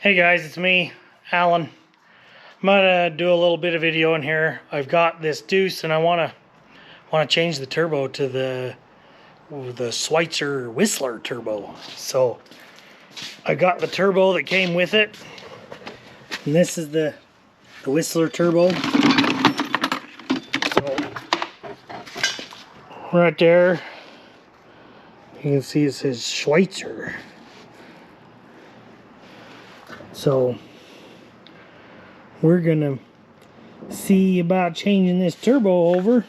Hey guys, it's me, Alan. I'm gonna do a little bit of video in here. I've got this Duece and I wanna change the turbo to the Schweitzer Whistler turbo. So I got the turbo that came with it, and this is the Whistler turbo. So right there, you can see it says Schweitzer. So we're gonna see about changing this turbo over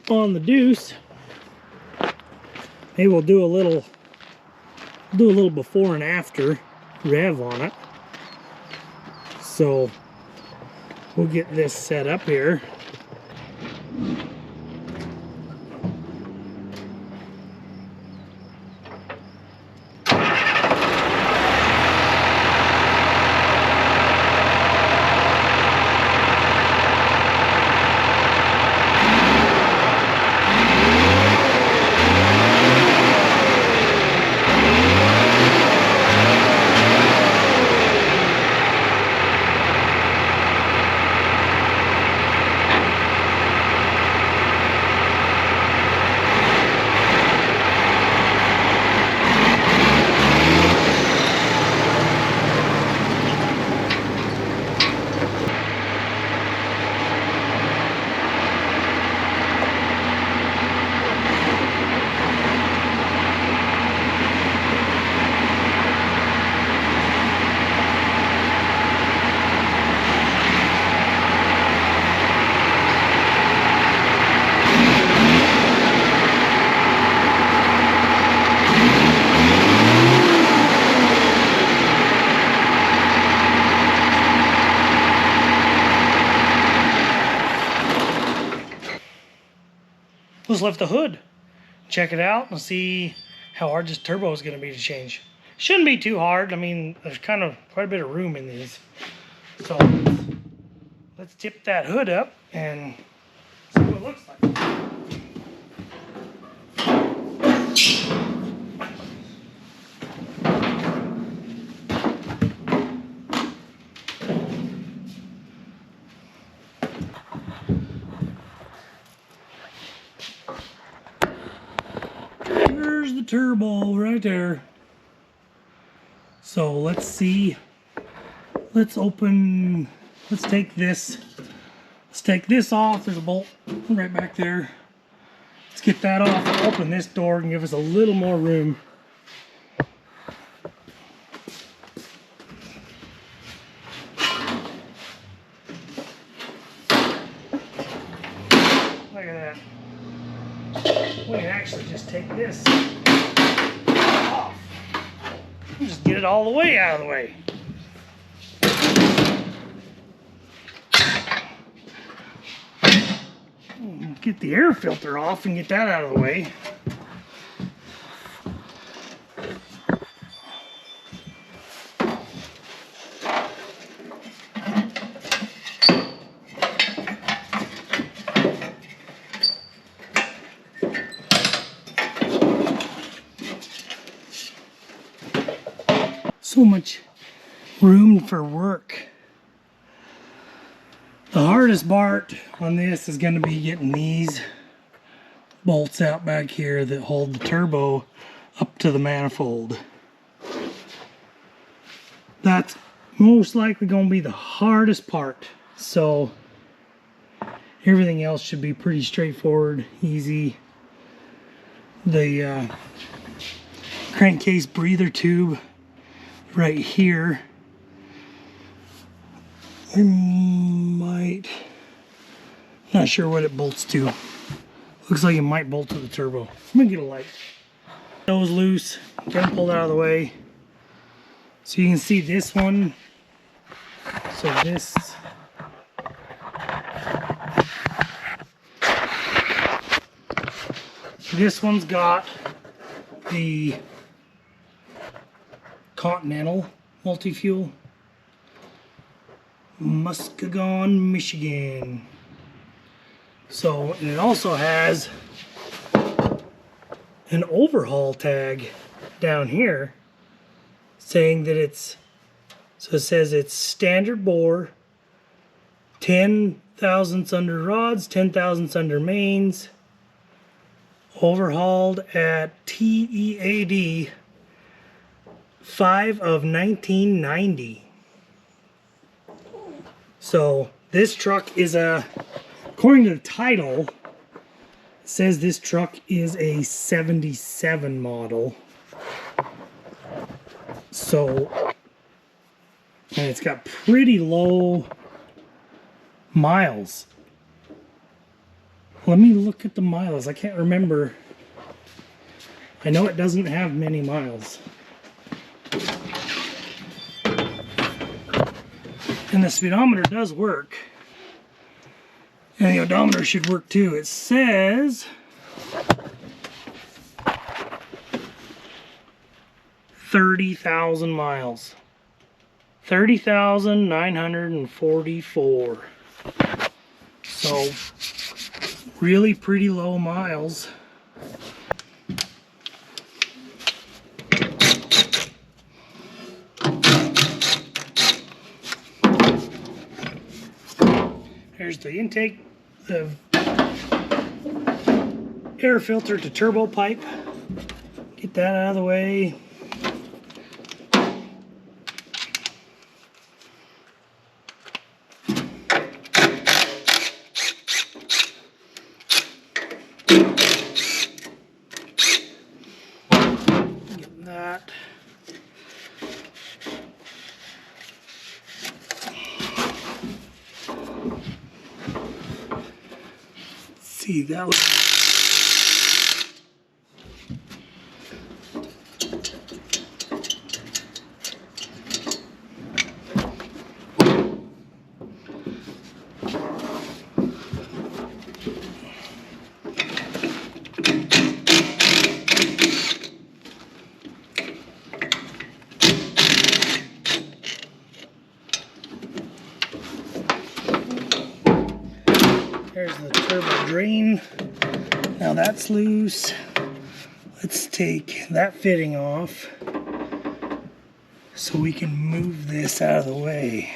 on the Duece. Maybe we'll do a little before and after rev on it. So we'll get this set up here. Let's lift the hood, check it out, and see how hard this turbo is going to be to change. Shouldn't be too hard. I mean, there's quite a bit of room in these. So let's tip that hood up and see what it looks like. There's the turbo right there. So let's see. Let's take this off. There's a bolt right back there. Let's get that off and open this door and give us a little more room. Look at that. We can actually just take this off and just get it all the way out of the way. Get the air filter off and get that out of the way. So much room for work. The hardest part on this is going to be getting these bolts out back here that hold the turbo up to the manifold. That's most likely going to be the hardest part. So everything else should be pretty straightforward, easy. The crankcase breather tube right here, not sure what it bolts to. Looks like it might bolt to the turbo. I'm gonna get a light. Nose loose, get it pulled out of the way. So you can see this one. So this one's got the Continental multi-fuel, Muskegon, Michigan. So, and it also has an overhaul tag down here saying that it's, so it says it's standard bore, 10 thousandths under rods, 10 thousandths under mains, overhauled at TEAD 5 of 1990. So this truck is according to the title, it says this truck is a 77 model. So, and it's got pretty low miles. Let me look at the miles. I can't remember. I know it doesn't have many miles. And the speedometer does work. And the odometer should work too. It says 30,000 miles. 30,944. So, really pretty low miles. Here's the intake, the air filter to turbo pipe. Get that out of the way. Get that. See that was there's the turbo drain. Now that's loose. Let's take that fitting off so we can move this out of the way.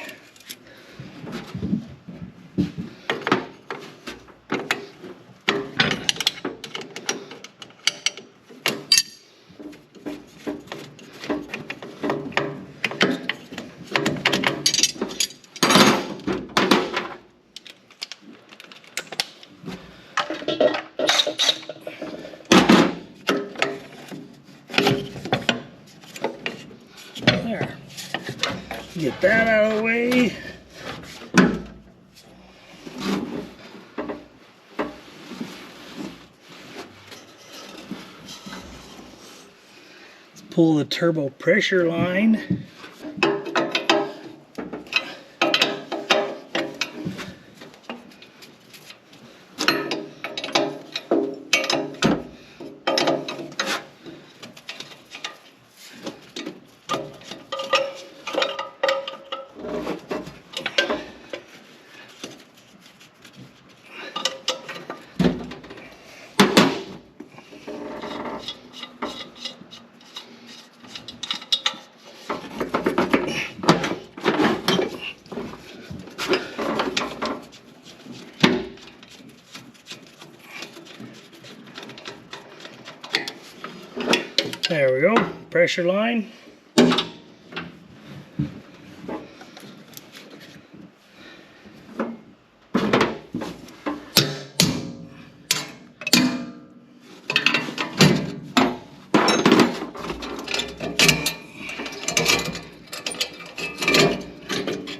There. Get that out of the way. Let's pull the turbo pressure line. There we go, pressure line.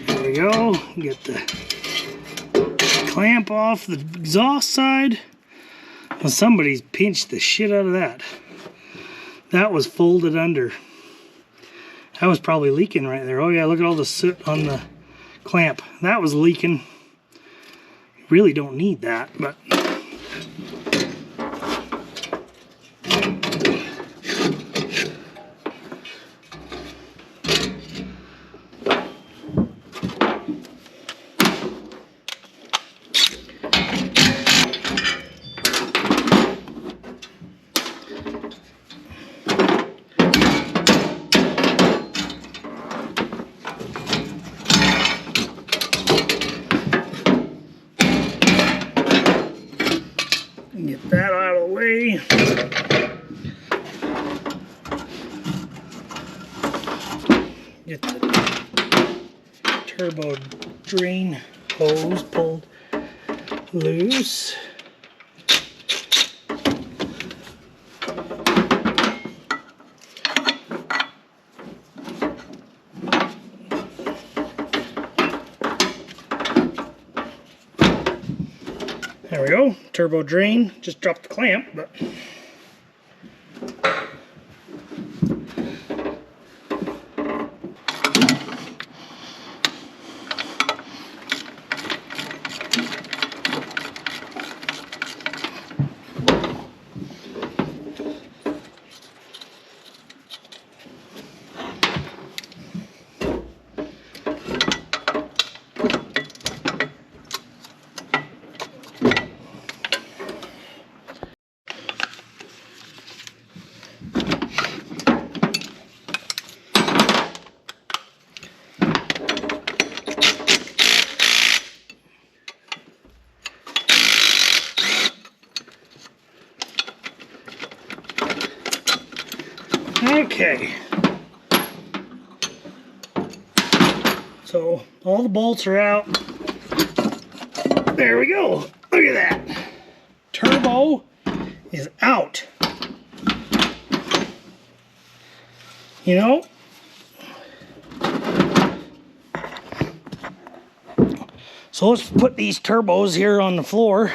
There we go, get the clamp off the exhaust side. Well, somebody's pinched the shit out of that. That was folded under. That was probably leaking right there. Oh yeah, look at all the soot on the clamp. That was leaking. You really don't need that, but get the turbo drain hose pulled loose. There we go, turbo drain. Just dropped the clamp, but okay. So all the bolts are out. There we go. Look at that. Turbo is out. You know, so let's put these turbos here on the floor.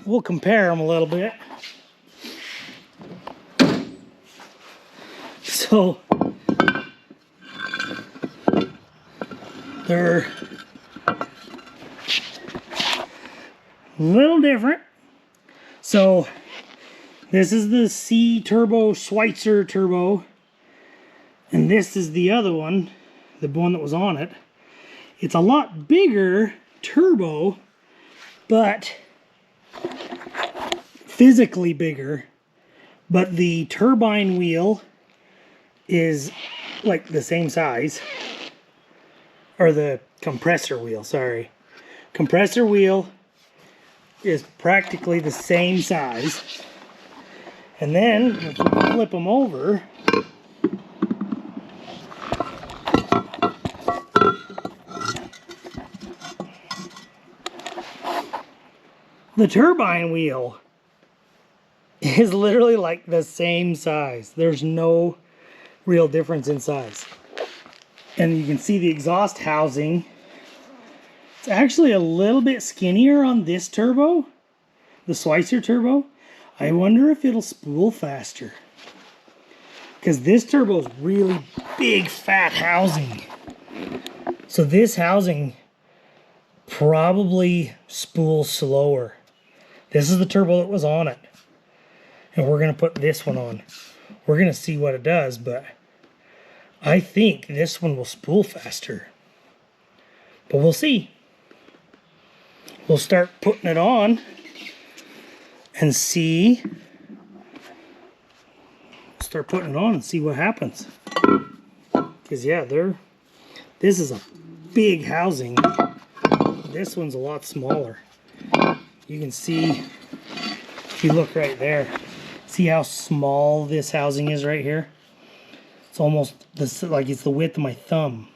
We'll compare them a little bit. So they're a little different. So this is the C Turbo Schweitzer turbo, and this is the other one, the one that was on it. It's a lot bigger turbo, but physically bigger, but the turbine wheel is like the same size, or the compressor wheel, sorry. Compressor wheel is practically the same size. And then if we flip them over, the turbine wheel is literally like the same size. There's no real difference in size. And you can see the exhaust housing. It's actually a little bit skinnier on this turbo, the Schweitzer turbo. I wonder if it'll spool faster, because this turbo is really big fat housing. So this housing probably spools slower. This is the turbo that was on it, and we're going to put this one on. We're going to see what it does, but I think this one will spool faster. But we'll see. We'll start putting it on and see. Start putting it on and see what happens. Because yeah, this is a big housing. This one's a lot smaller. You can see, if you look right there, see how small this housing is right here? It's almost like it's the width of my thumb.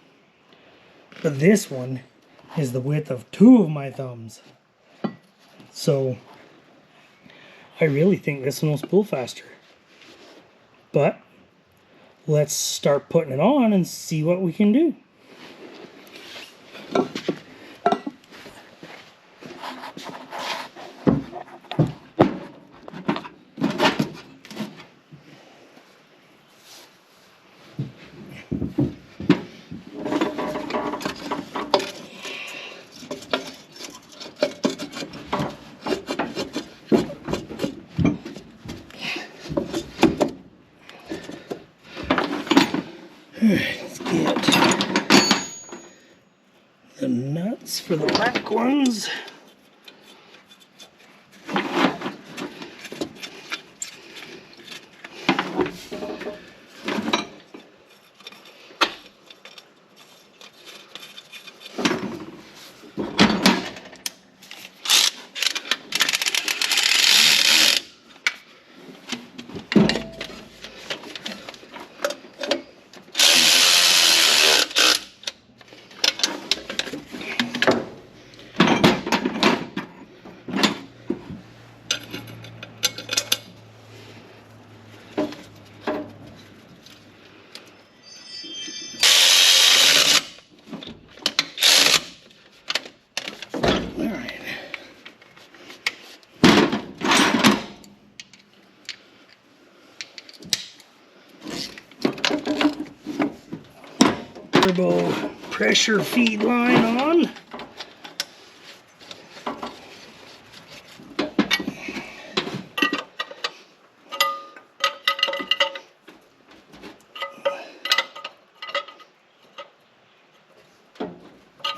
But this one is the width of 2 of my thumbs. So I really think this one will spool faster. But let's start putting it on and see what we can do. Let's get the nuts for the back ones. turbo pressure feed line on.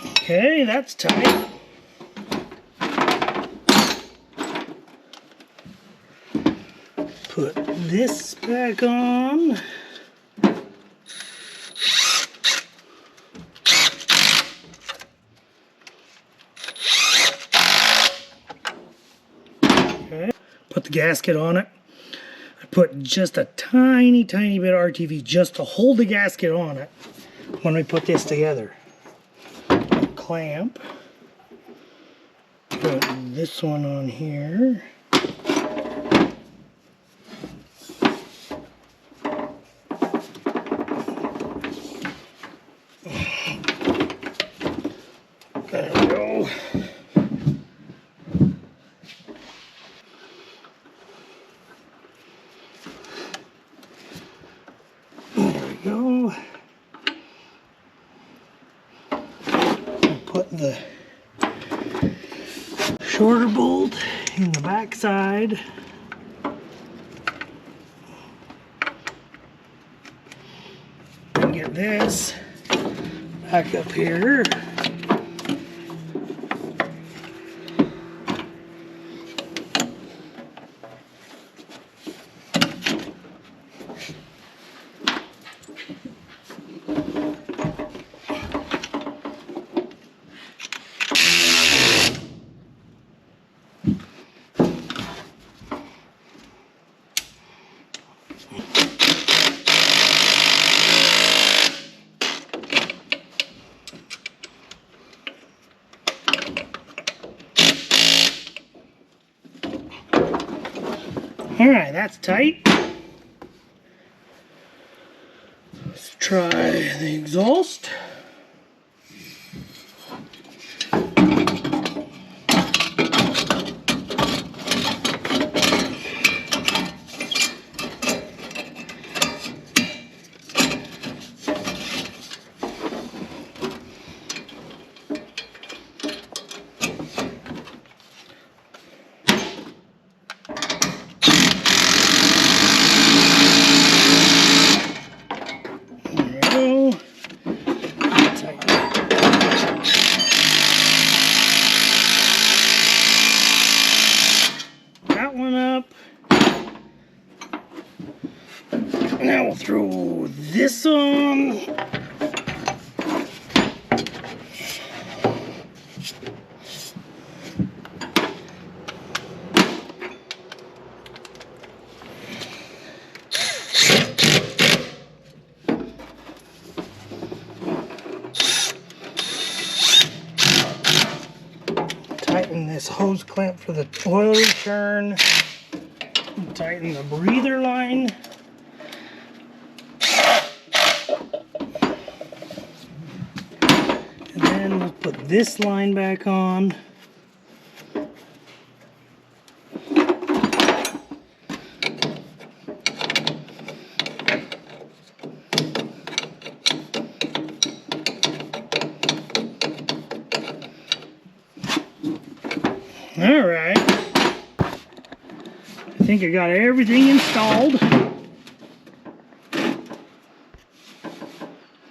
Okay, that's tight. Put this back on. Okay, put the gasket on it. I put just a tiny bit of RTV just to hold the gasket on it when we put this together. Clamp. Put this one on here. There we go. There we go. Put the shorter bolt in the back side. And get this back up here. Alright, that's tight. Let's try the exhaust. Now we'll throw this on. Tighten this hose clamp for the oil return. Tighten the breather line. And then we'll put this line back on. Alright, I think I got everything installed.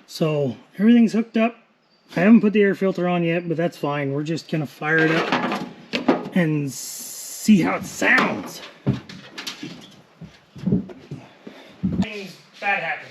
So everything's hooked up. I haven't put the air filter on yet, but that's fine. We're just gonna fire it up and see how it sounds. Things bad happens.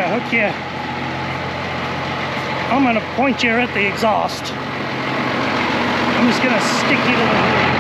gonna hook you. I'm gonna point you at the exhaust. I'm just gonna stick you to the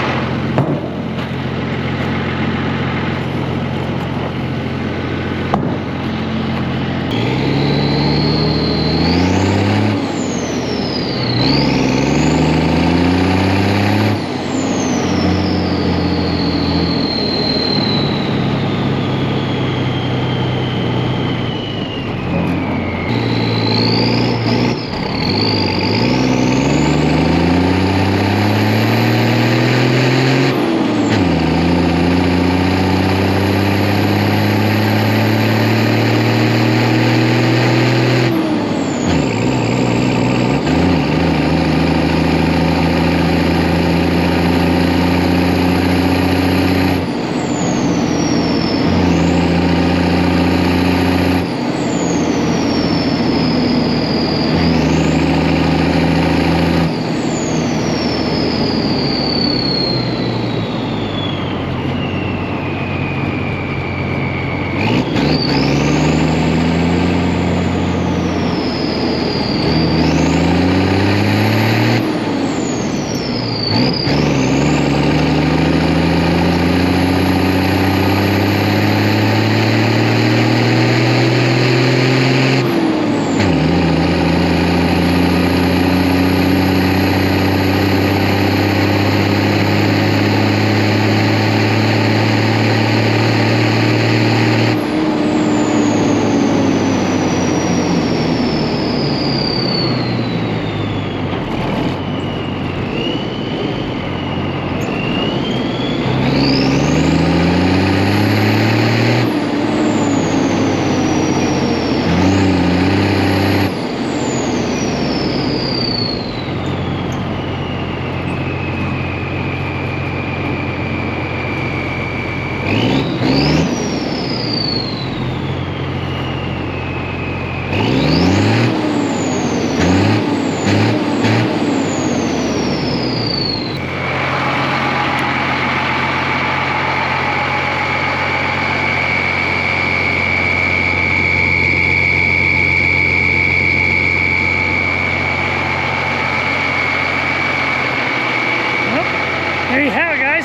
there you have it, guys.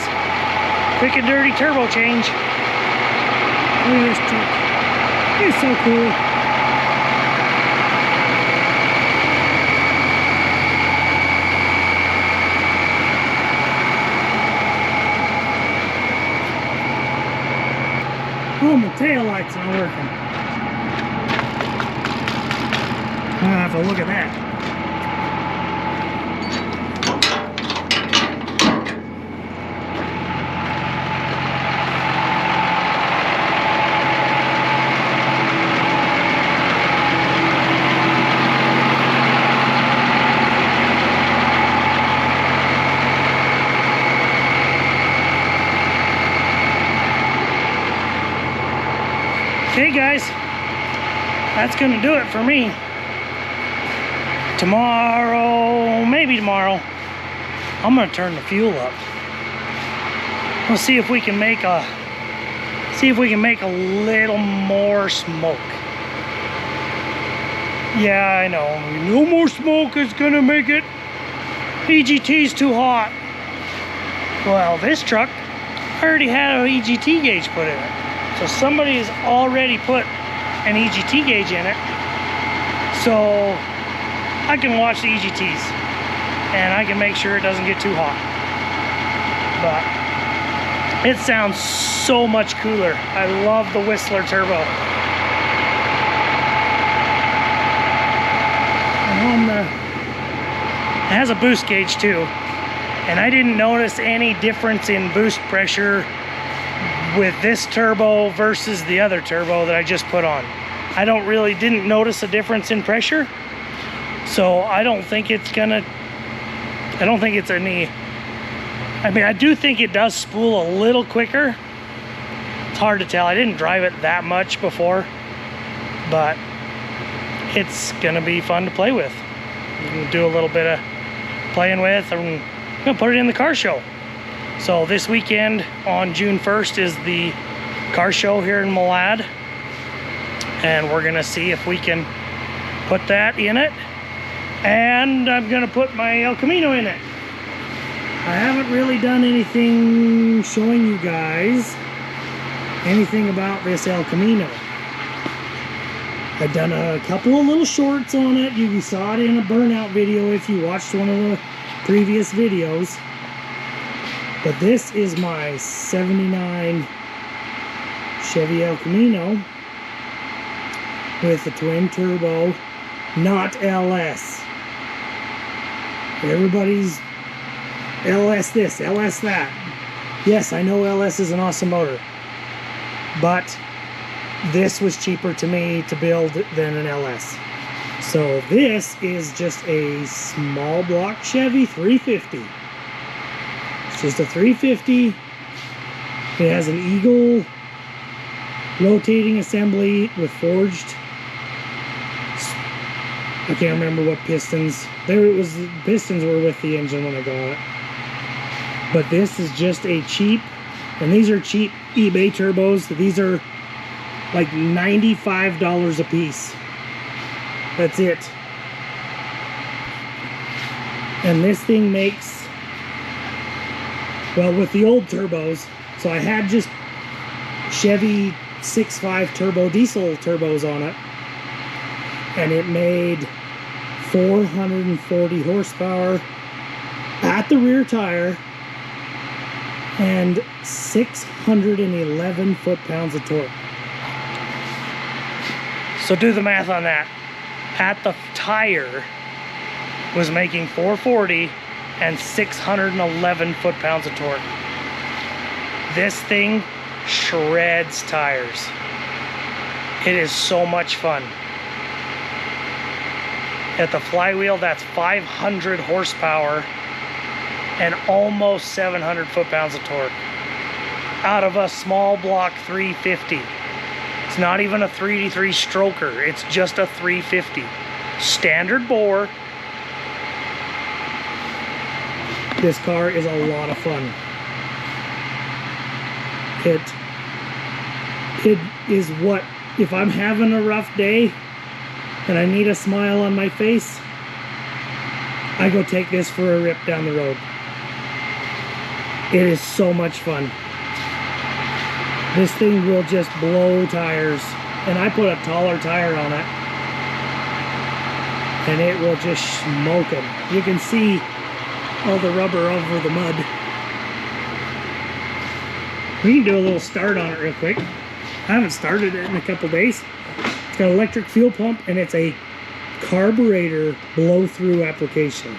Quick and dirty turbo change. Look at this truck. It's so cool. Oh, my tail lights aren't working. I'm gonna have to look at that. Okay guys, that's gonna do it for me. Tomorrow, maybe tomorrow, I'm gonna turn the fuel up. We'll see if we can make a little more smoke. Yeah, I know. No more smoke is gonna make it. EGT's too hot. Well, this truck already had an EGT gauge put in it. So somebody has already put an EGT gauge in it. So I can watch the EGTs and I can make sure it doesn't get too hot. But it sounds so much cooler. I love the Whistler turbo. And it has a boost gauge too. And I didn't notice any difference in boost pressure with this turbo versus the other turbo that I just put on. I didn't notice a difference in pressure. So I don't think it's any, I mean, I do think it does spool a little quicker. It's hard to tell. I didn't drive it that much before, but it's gonna be fun to play with. You can do a little bit of playing with. I'm gonna put it in the car show. So this weekend on June 1st is the car show here in Malad. and we're gonna see if we can put that in it. And I'm gonna put my El Camino in it. I haven't really done anything showing you guys anything about this El Camino. I've done a couple of little shorts on it. You saw it in a burnout video if you watched one of the previous videos. But this is my 79 Chevy El Camino with the twin turbo, not LS. Everybody's LS this, LS that. Yes, I know LS is an awesome motor, but this was cheaper to me to build than an LS. So this is just a small block Chevy 350. It's just a 350. It has an Eagle rotating assembly with forged, I can't remember what pistons. The pistons were with the engine when I got it. But this is just a cheap, and these are cheap eBay turbos. These are like $95 a piece. That's it. And this thing makes, well, with the old turbos, so I had just Chevy 6.5 turbo diesel turbos on it, and it made 440 horsepower at the rear tire and 611 foot-pounds of torque. So do the math on that. At the tire was making 440 and 611 foot-pounds of torque. This thing shreds tires. It is so much fun. At the flywheel, that's 500 horsepower and almost 700 foot-pounds of torque out of a small block 350. It's not even a 3D3 stroker, it's just a 350. Standard bore. This car is a lot of fun. It is what, if I'm having a rough day and I need a smile on my face, I go take this for a rip down the road. It is so much fun. This thing will just blow tires, and I put a taller tire on it, and it will just smoke them. You can see all the rubber over the mud. We can do a little start on it real quick. I haven't started it in a couple days. It's got an electric fuel pump, and it's a carburetor blow-through application.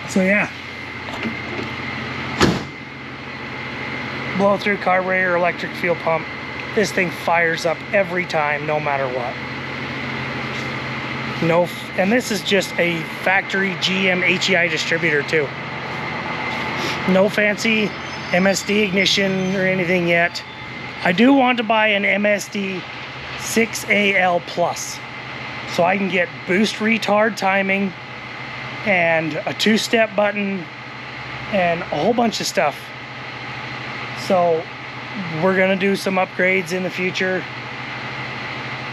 So yeah, blow through carburetor, electric fuel pump. This thing fires up every time, no matter what. And this is just a factory GM HEI distributor too. No fancy MSD ignition or anything yet. I do want to buy an MSD 6AL Plus so I can get boost retard timing and a two-step button and a whole bunch of stuff. So we're gonna do some upgrades in the future,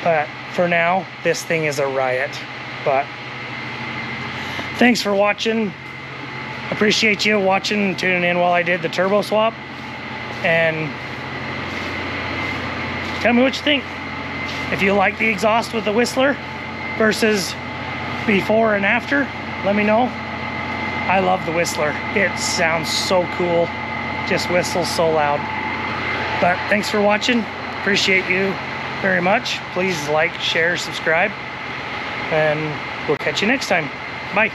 but for now this thing is a riot. But thanks for watching. Appreciate you watching and tuning in while I did the turbo swap, and tell me what you think. If you like the exhaust with the Whistler versus before and after, let me know. I love the Whistler. It sounds so cool. Just whistles so loud. But thanks for watching. Appreciate you very much. Please like, share, subscribe, and we'll catch you next time. Bye.